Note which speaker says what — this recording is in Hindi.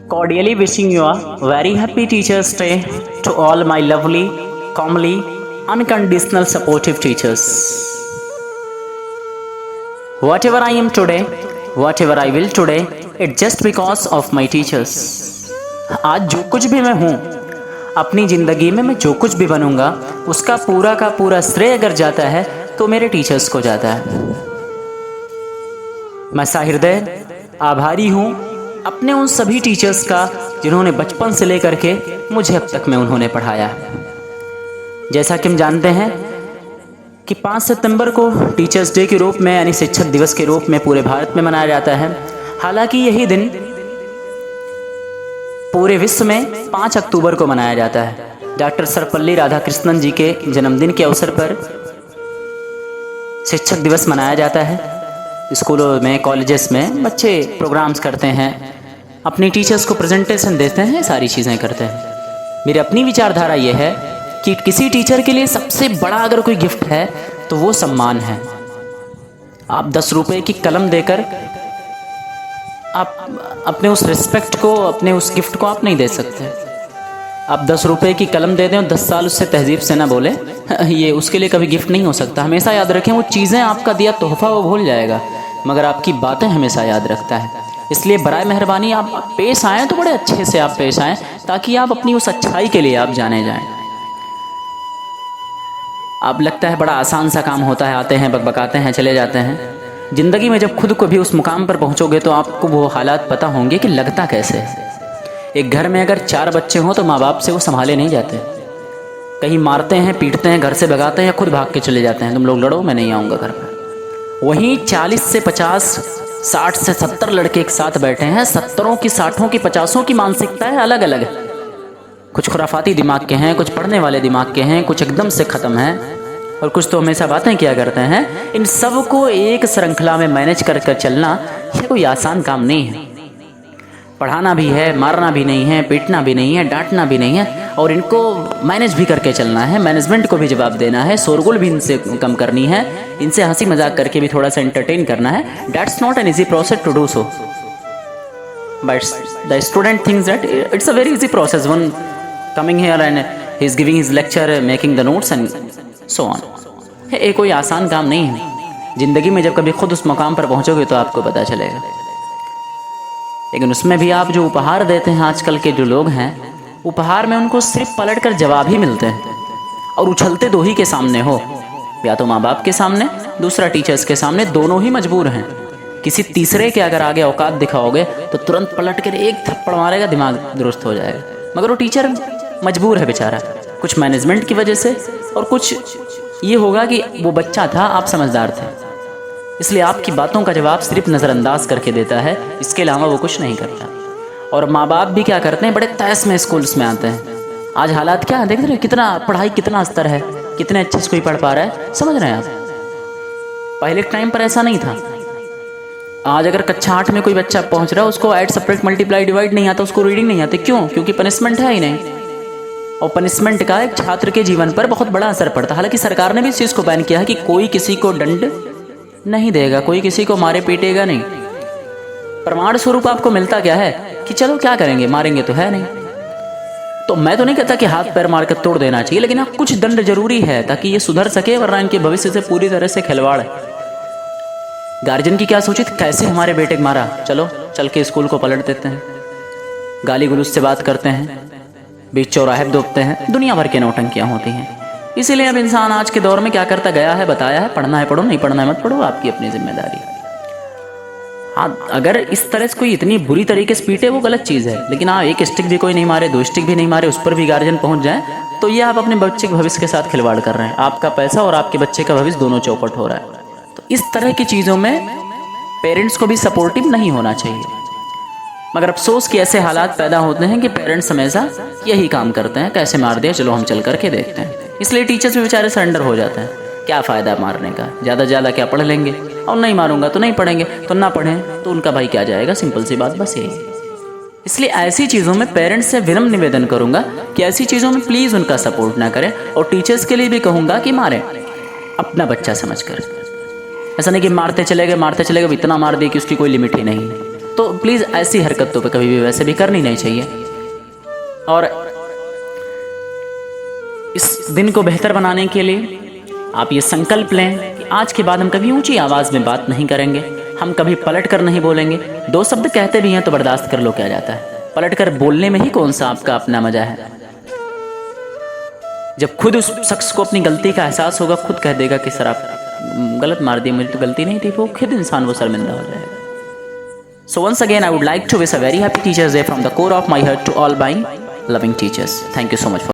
Speaker 1: Cordially wishing you a very happy Teachers' Day to all my lovely, comely, unconditional supportive teachers. Whatever I am today, whatever I will today, it's just because of my teachers. आज जो कुछ भी मैं हूँ, अपनी ज़िंदगी में मैं जो कुछ भी बनूँगा, उसका पूरा का पूरा श्रेय अगर जाता है तो मेरे टीचर्स को जाता है। मैं सहृदय आभारी हूँ अपने उन सभी टीचर्स का जिन्होंने बचपन से लेकर के मुझे अब तक में उन्होंने पढ़ाया। जैसा कि हम जानते हैं कि 5 सितंबर को टीचर्स डे के रूप में यानी शिक्षक दिवस के रूप में पूरे भारत में मनाया जाता है। हालांकि यही दिन पूरे विश्व में 5 अक्टूबर को मनाया जाता है। डॉक्टर सर्वपल्ली राधाकृष्णन जी के जन्मदिन के अवसर पर शिक्षक दिवस मनाया जाता है। स्कूलों में, कॉलेजेस में बच्चे प्रोग्राम्स करते हैं, अपनी टीचर्स को प्रेजेंटेशन देते हैं, सारी चीज़ें करते हैं। मेरी अपनी विचारधारा ये है कि किसी टीचर के लिए सबसे बड़ा अगर कोई गिफ्ट है तो वो सम्मान है। आप 10 रुपये की कलम देकर आप अपने उस रिस्पेक्ट को, अपने उस गिफ्ट को आप नहीं दे सकते। आप 10 रुपये की कलम दे दें और 10 साल उससे तहजीब से ना बोले, ये उसके लिए कभी गिफ्ट नहीं हो सकता। हमेशा याद रखें, वो चीज़ें आपका दिया तोहफा वो भूल जाएगा, मगर आपकी बातें हमेशा याद रखता है। इसलिए बराए मेहरबानी आप पेश आएँ तो बड़े अच्छे से आप पेश आएँ, ताकि आप अपनी उस अच्छाई के लिए आप जाने जाएँ। आप लगता है बड़ा आसान सा काम होता है, आते हैं बकबकाते हैं चले जाते हैं। ज़िंदगी में जब खुद को भी उस मुकाम पर पहुँचोगे तो आपको वो हालात पता होंगे कि लगता कैसे है। एक घर में अगर 4 बच्चे हों तो माँ बाप से वो संभाले नहीं जाते, कहीं मारते हैं, पीटते हैं, घर से भगाते हैं या खुद भाग के चले जाते हैं, तुम लोग लड़ो, मैं नहीं आऊँगा घर पर। वहीं 40 से 50, 60 से 70 लड़के एक साथ बैठे हैं, 70 की, 60 की, 50 की मानसिकताएं अलग अलग है। कुछ खुराफाती दिमाग के हैं, कुछ पढ़ने वाले दिमाग के हैं, कुछ एकदम से ख़त्म हैं और कुछ तो हमेशा बातें किया करते हैं। इन सब को एक श्रृंखला में मैनेज कर कर चलना ये कोई आसान काम नहीं है। पढ़ाना भी है, मारना भी नहीं है, पीटना भी नहीं है, डांटना भी नहीं है, और इनको मैनेज भी करके चलना है। मैनेजमेंट को भी जवाब देना है, शोरगुल भी इनसे कम करनी है, इनसे हंसी मजाक करके भी थोड़ा सा एंटरटेन करना है। That's not an easy process to do so, but the student thinks that it's a very easy process. One coming here and he is giving his lecture, making the notes and so on. ये कोई आसान काम नहीं है। ज़िंदगी में जब कभी खुद उस मुकाम पर पहुँचोगे तो आपको पता चलेगा। लेकिन उसमें भी आप जो उपहार देते हैं, आजकल के जो लोग हैं, उपहार में उनको सिर्फ पलट कर जवाब ही मिलते हैं, और उछलते दो ही के सामने हो, या तो माँ बाप के सामने, दूसरा टीचर्स के सामने, दोनों ही मजबूर हैं। किसी तीसरे के अगर आगे औकात दिखाओगे तो तुरंत पलट कर एक थप्पड़ मारेगा, दिमाग दुरुस्त हो जाएगा। मगर वो टीचर मजबूर है बेचारा, कुछ मैनेजमेंट की वजह से, और कुछ ये होगा कि वो बच्चा था, आप समझदार थे, इसलिए आपकी बातों का जवाब सिर्फ नज़रअंदाज करके देता है, इसके अलावा वो कुछ नहीं करता। और माँ बाप भी क्या करते हैं, बड़े तैस में स्कूल्स में आते हैं। आज हालात क्या है, देख रहे हैं कितना पढ़ाई, कितना स्तर है, कितने अच्छे से कोई पढ़ पा रहा है, समझ रहे हैं आप। पहले टाइम पर ऐसा नहीं था। आज अगर कक्षा 8 में कोई बच्चा पहुँच रहा है, उसको ऐड, सब्ट्रैक्ट, मल्टीप्लाई, डिवाइड नहीं आता, उसको रीडिंग नहीं आती। क्यों? क्योंकि पनिशमेंट है ही नहीं, और पनिशमेंट का एक छात्र के जीवन पर बहुत बड़ा असर पड़ता है। हालांकि सरकार ने भी इस चीज़ को बैन किया है कि कोई किसी को दंड नहीं देगा, कोई किसी को मारे पीटेगा नहीं। प्रमाण स्वरूप आपको मिलता क्या है कि चलो क्या करेंगे, मारेंगे तो है नहीं। तो मैं तो नहीं कहता कि हाथ पैर मार कर तोड़ देना चाहिए, लेकिन हाँ कुछ दंड जरूरी है ताकि ये सुधर सके, वरना इनके भविष्य से पूरी तरह से खिलवाड़ है। गार्जियन की क्या सोचित, कैसे हमारे बेटे को मारा, चलो चल के स्कूल को पलट देते हैं, गाली गलौज से बात करते हैं, बीच चौराहे दोपते हैं, दुनिया भर के नौटंकियाँ होती हैं। इसीलिए अब इंसान आज के दौर में क्या करता गया है, बताया है, पढ़ना है पढ़ो, नहीं पढ़ना है मत पढ़ो, आपकी अपनी जिम्मेदारी। हाँ, अगर इस तरह से कोई इतनी बुरी तरीके से पीटे वो गलत चीज़ है, लेकिन हाँ एक स्टिक भी कोई नहीं मारे, 2 स्टिक भी नहीं मारे, उस पर भी गार्जियन पहुंच जाए, तो ये आप अपने बच्चे के भविष्य के साथ खिलवाड़ कर रहे हैं। आपका पैसा और आपके बच्चे का भविष्य दोनों चौपट हो रहा है। तो इस तरह की चीज़ों में पेरेंट्स को भी सपोर्टिव नहीं होना चाहिए। मगर अफसोस कि ऐसे हालात पैदा होते हैं कि पेरेंट्स हमेशा यही काम करते हैं, कैसे मार दिया, चलो हम चल करके देखते हैं। इसलिए टीचर्स भी बेचारे सरेंडर हो जाते हैं। क्या फ़ायदा मारने का, ज़्यादा से ज़्यादा क्या पढ़ लेंगे, और नहीं मारूंगा तो नहीं पढ़ेंगे, तो ना पढ़ें तो उनका भाई क्या जाएगा, सिंपल सी बात, बस यही। इसलिए ऐसी चीज़ों में पेरेंट्स से विनम्र निवेदन करूंगा कि ऐसी चीज़ों में प्लीज़ उनका सपोर्ट ना करें, और टीचर्स के लिए भी कहूँगा कि मारें अपना बच्चा समझ कर। ऐसा नहीं कि मारते चले गए, इतना मार दिए कि उसकी कोई लिमिट ही नहीं है। तो प्लीज़ ऐसी हरकतों पे कभी भी वैसे भी करनी नहीं चाहिए। और इस दिन को बेहतर बनाने के लिए आप ये संकल्प लें कि आज के बाद हम कभी ऊंची आवाज़ में बात नहीं करेंगे, हम कभी पलट कर नहीं बोलेंगे। दो शब्द कहते भी हैं तो बर्दाश्त कर लो, क्या जाता है, पलट कर बोलने में ही कौन सा आपका अपना मजा है। जब खुद उस शख्स को अपनी गलती का एहसास होगा, खुद कह देगा कि सर आप गलत मार दिए, मेरी तो गलती नहीं थी, वो खुद इंसान वो शर्मिंदा हो जाएगा। So once again, I would like to wish a very happy Teachers Day from the core of my heart to all my loving teachers. Thank you so much for